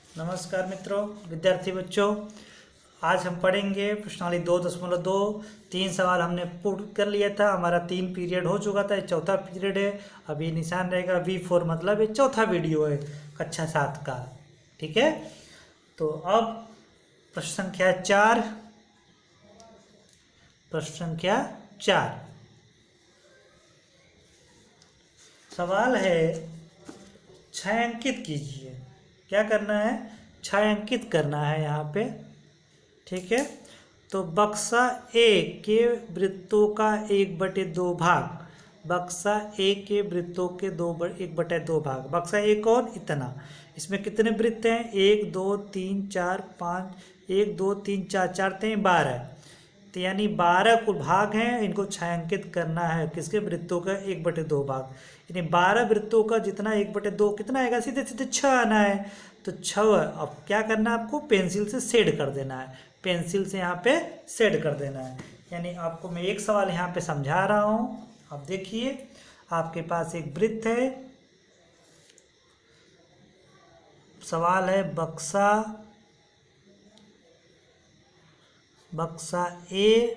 नमस्कार मित्रों, विद्यार्थी बच्चों। आज हम पढ़ेंगे प्रश्नावली 2.2। 3 सवाल हमने पूर्ण कर लिया था। हमारा 3 पीरियड हो चुका था, ये चौथा पीरियड है। अभी निशान रहेगा V4, मतलब ये चौथा वीडियो है कक्षा 7 का। ठीक है, तो अब प्रश्न संख्या 4। प्रश्न संख्या 4 सवाल है, छायांकित कीजिए। क्या करना है? छायांकित करना है यहाँ पे। ठीक है, तो बक्सा ए के वृत्तों का 1/2 भाग। बक्सा ए के वृत्तों के 1/2 भाग। बक्सा ए कौन? इतना। इसमें कितने वृत्त हैं? 1 2 3 4 5। 1 2 3 4 4 3 12। तो यानी 12 कुल भाग हैं। इनको छायांकित करना है किसके? वृत्तों का 1/2 भाग। यानी 12 वृत्तों का जितना 1/2 कितना आएगा? सीधे सीधे 6 आना है। तो 6 अब क्या करना है आपको? पेंसिल से शेड कर देना है। पेंसिल से यहाँ पे शेड कर देना है। यानी आपको मैं एक सवाल यहाँ पे समझा रहा हूँ। अब देखिए, आपके पास एक वृत्त है। सवाल है, बक्सा ए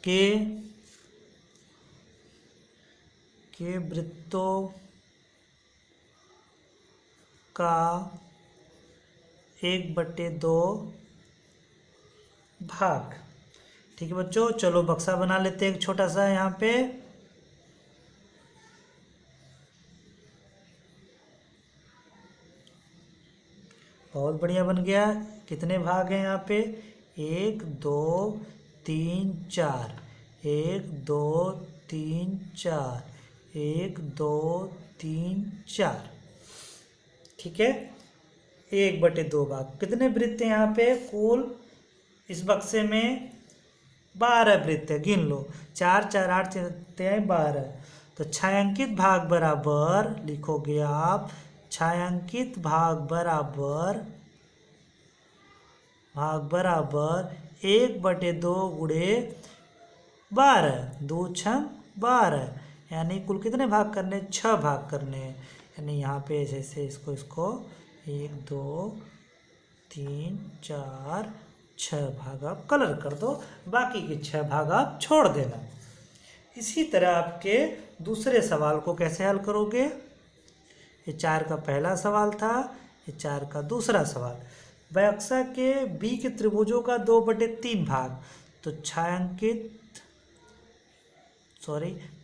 के वृत्तों का 1/2 भाग। ठीक है बच्चों, चलो बक्सा बना लेते हैं एक छोटा सा यहाँ पे। बहुत बढ़िया बन गया। कितने भाग हैं यहाँ पे? 1 2 3 4। 1 2 3 4। 1 2 3 4। ठीक है, 1/2 भाग। कितने वृत्त हैं यहाँ पे? कुल इस बक्से में 12 वृत्त है। गिन लो, 4 4 8 12। तो छायांकित भाग बराबर लिखोगे आप। छायांकित भाग बराबर 1/2 गुणे 12। 2 6 12। यानी कुल कितने भाग करने? 6 भाग करने। यानी यहाँ पे जैसे इसको 1 2 3 4 6 भाग आप कलर कर दो। बाकी के 6 भाग आप छोड़ देना। इसी तरह आपके दूसरे सवाल को कैसे हल करोगे? ये 4 का पहला सवाल था, ये 4 का दूसरा सवाल। बक्सा के बी के त्रिभुजों का 2/3 भाग। तो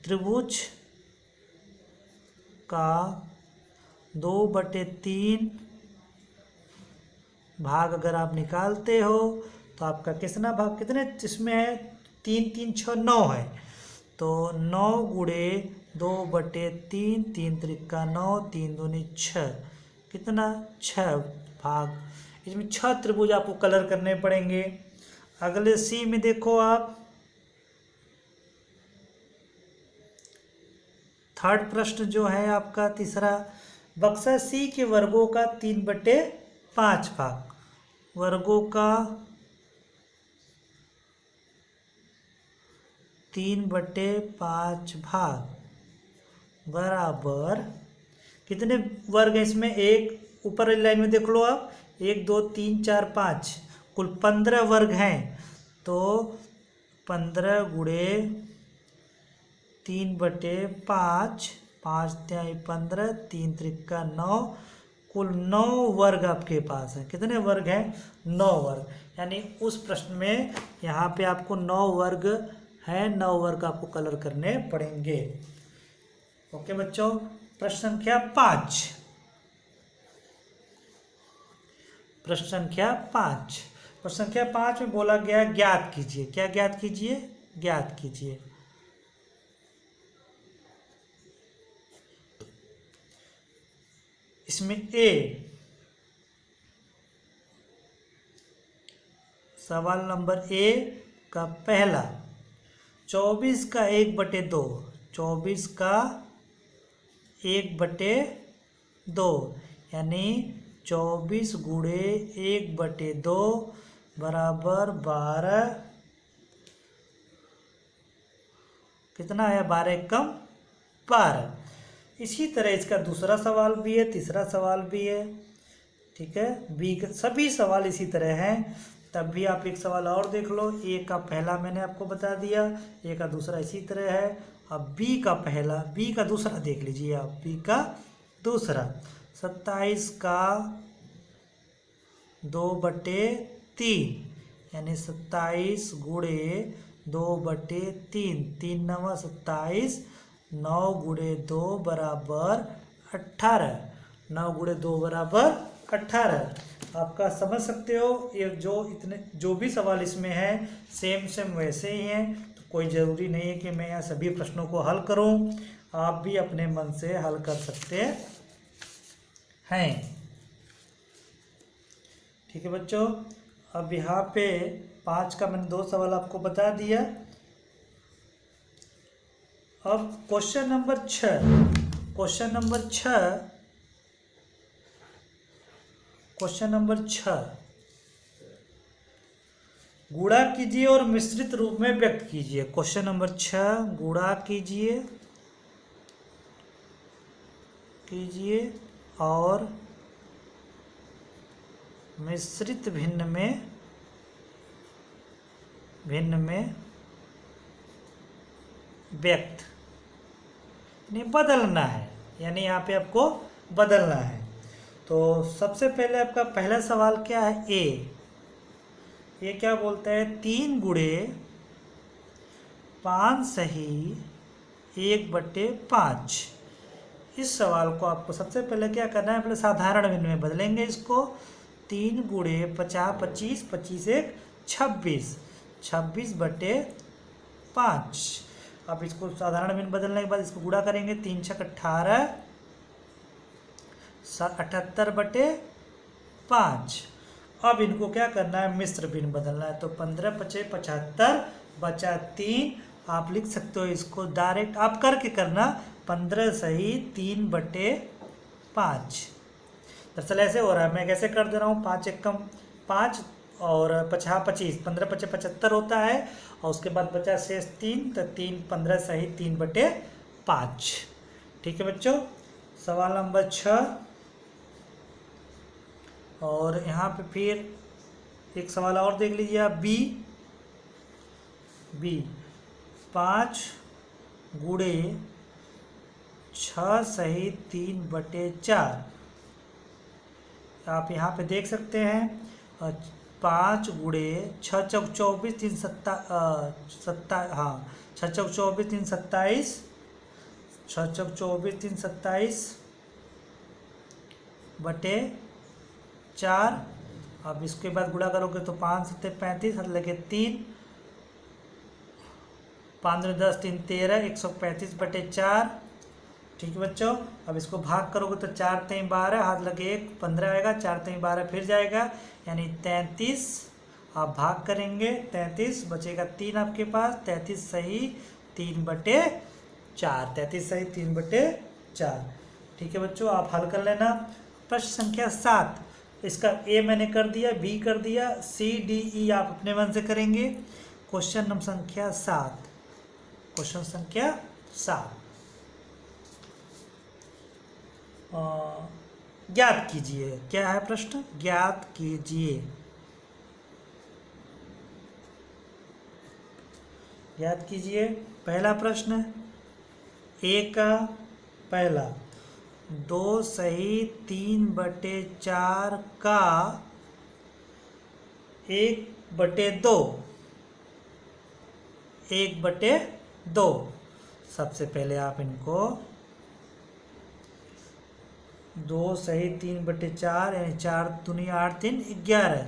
त्रिभुज का 2/3 भाग अगर आप निकालते हो तो आपका कितना भाग, कितने इसमें है? 3 3 6 9 है। तो 9 गुणे 2/3। 3 त्रिका 9, 3 दूनी 6। कितना? 6 भाग। इसमें 6 त्रिभुज आपको कलर करने पड़ेंगे। अगले सी में देखो आप, थर्ड प्रश्न जो है आपका तीसरा। बक्सा सी के वर्गों का 3/5 भाग। वर्गों का 3/5 भाग बराबर कितने वर्ग है इसमें? एक ऊपर वाली लाइन में देख लो आप, 1 2 3 4 5। कुल 15 वर्ग हैं। तो 15 गुणे 3/5। 5 तिहाई 15, 3 त्रिका 9। कुल 9 वर्ग आपके पास है। कितने वर्ग हैं? 9 वर्ग। यानी उस प्रश्न में यहाँ पे आपको 9 वर्ग है। 9 वर्ग आपको कलर करने पड़ेंगे। ओके बच्चों, प्रश्न संख्या 5। प्रश्न संख्या 5। प्रश्न संख्या 5 में बोला गया ज्ञात कीजिए। क्या ज्ञात कीजिए? ज्ञात कीजिए। इसमें ए, सवाल नंबर ए का पहला, 24 का 1/2। 24 का 1/2 यानी 24 गुणे 1/2 बराबर 12। कितना है, 12 एकम 12। इसी तरह इसका दूसरा सवाल भी है, तीसरा सवाल भी है, ठीक है। बी का सभी सवाल इसी तरह हैं। तब भी आप एक सवाल और देख लो। ए का पहला मैंने आपको बता दिया, ए का दूसरा इसी तरह है। अब बी का पहला, बी का दूसरा देख लीजिए आप, बी का दूसरा 27 का 2/3 यानी 27 गुणे 2/3, 3 9 27, 9 गुणे 2 बराबर 18, 9 गुणे 2 बराबर 18। आपका समझ सकते हो, ये जो भी सवाल इसमें है सेम वैसे ही हैं। तो कोई ज़रूरी नहीं है कि मैं यहाँ सभी प्रश्नों को हल करूँ, आप भी अपने मन से हल कर सकते हैं। ठीक है बच्चों, अब यहाँ पे 5 का मैंने 2 सवाल आपको बता दिया। अब क्वेश्चन नंबर 6 गुणा कीजिए और मिश्रित रूप में व्यक्त कीजिए। क्वेश्चन नंबर 6 गुणा कीजिए और मिश्रित भिन्न में व्यक्त, यानी बदलना है, यानी यहाँ पे आपको बदलना है। तो सबसे पहले आपका पहला सवाल क्या है, ये क्या बोलता है, 3 गुणे 5 सही 1/5। इस सवाल को आपको सबसे पहले क्या करना है, पहले साधारण भिन्न में बदलेंगे इसको। 3 गुणे 50 25, 25 1 26, 26/5। अब इसको साधारण भिन्न बदलने के बाद इसको गुणा करेंगे, 3 6 18, 78/5। अब इनको क्या करना है, मिश्र भिन्न बदलना है। तो 15 5 75 बचा 3। आप लिख सकते हो इसको डायरेक्ट, आप करके करना, 15 सही 3/5। दरअसल ऐसे हो रहा है, मैं कैसे कर दे रहा हूँ, 5 एकम 5 और 50 25, 15 5 75 होता है, और उसके बाद बचा शेष 3, तो 3 15 सही 3/5। ठीक है बच्चों, सवाल नंबर 6। और यहाँ पे फिर एक सवाल और देख लीजिए आप, बी 5 गुणे 6 सही 3/4। आप यहाँ पे देख सकते हैं, 5 गुणे 6 चौक 24 3 हाँ 6 चौक 24 3 27, 6 चौक 24 3 27/4। अब इसके बाद गुणा करोगे तो 5 7 35, हाथ लगे 3, 5 10 3 13, 135/4। ठीक है बच्चों, अब इसको भाग करोगे तो 4 3 12, हाथ लगे 1 15 आएगा, 4 3 12 फिर जाएगा, यानी 33। आप भाग करेंगे 33, बचेगा 3 आपके पास, 33 सही 3/4, 33 सही 3/4। ठीक है बच्चों, आप हल कर लेना। प्रश्न संख्या 7, इसका ए मैंने कर दिया, बी कर दिया, सी डी ई आप अपने मन से करेंगे। क्वेश्चन नंबर संख्या 7, क्वेश्चन संख्या 7, ज्ञात कीजिए। क्या है प्रश्न, ज्ञात कीजिए। ज्ञात कीजिए, पहला प्रश्न, ए का पहला 2 सही 3/4 का 1/2, 1/2। सबसे पहले आप इनको 2 सही 3/4 यानी 4 दूनी 8 3 11,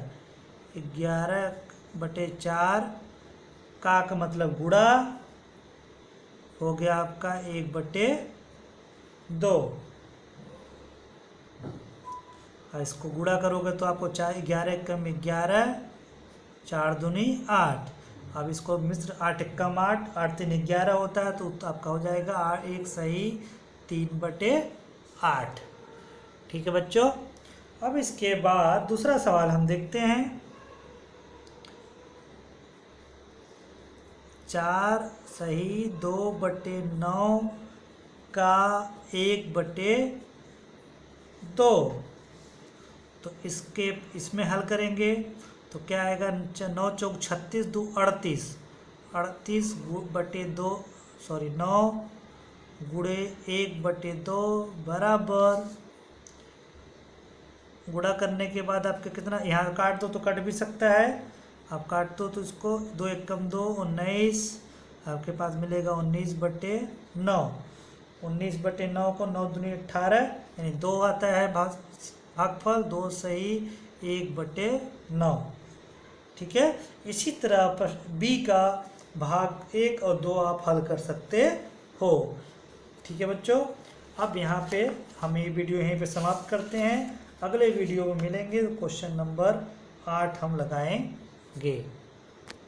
11/4 का मतलब गुणा हो गया आपका 1/2। इसको गुणा करोगे तो आपको 11 कम 11, 4 दूनी 8। अब इसको मिश्र 8 कम 8, 8 3 11 होता है, तो आपका हो जाएगा 1 सही 3/8। ठीक है बच्चों, अब इसके बाद दूसरा सवाल हम देखते हैं। 4 सही 2/9 का 1/2। तो इसमें हल करेंगे तो क्या आएगा, 9 चौक 36, 2 38, 38/2 सॉरी 9 गुणे 1/2 बराबर, गुणा करने के बाद आपके कितना, यहाँ काट दो तो कट भी सकता है, आप काट दो तो इसको 2 एकम 2 19, आपके पास मिलेगा 19/9। 19/9 को 9 दूनी 18 यानी 2 आता है भागफल, 2 सही 1/9। ठीक है, इसी तरह बी का भाग 1 और 2 आप हल कर सकते हो। ठीक है बच्चों, अब यहाँ पे हम ये वीडियो यहीं पे समाप्त करते हैं। अगले वीडियो में मिलेंगे तो क्वेश्चन नंबर 8 हम लगाएंगे।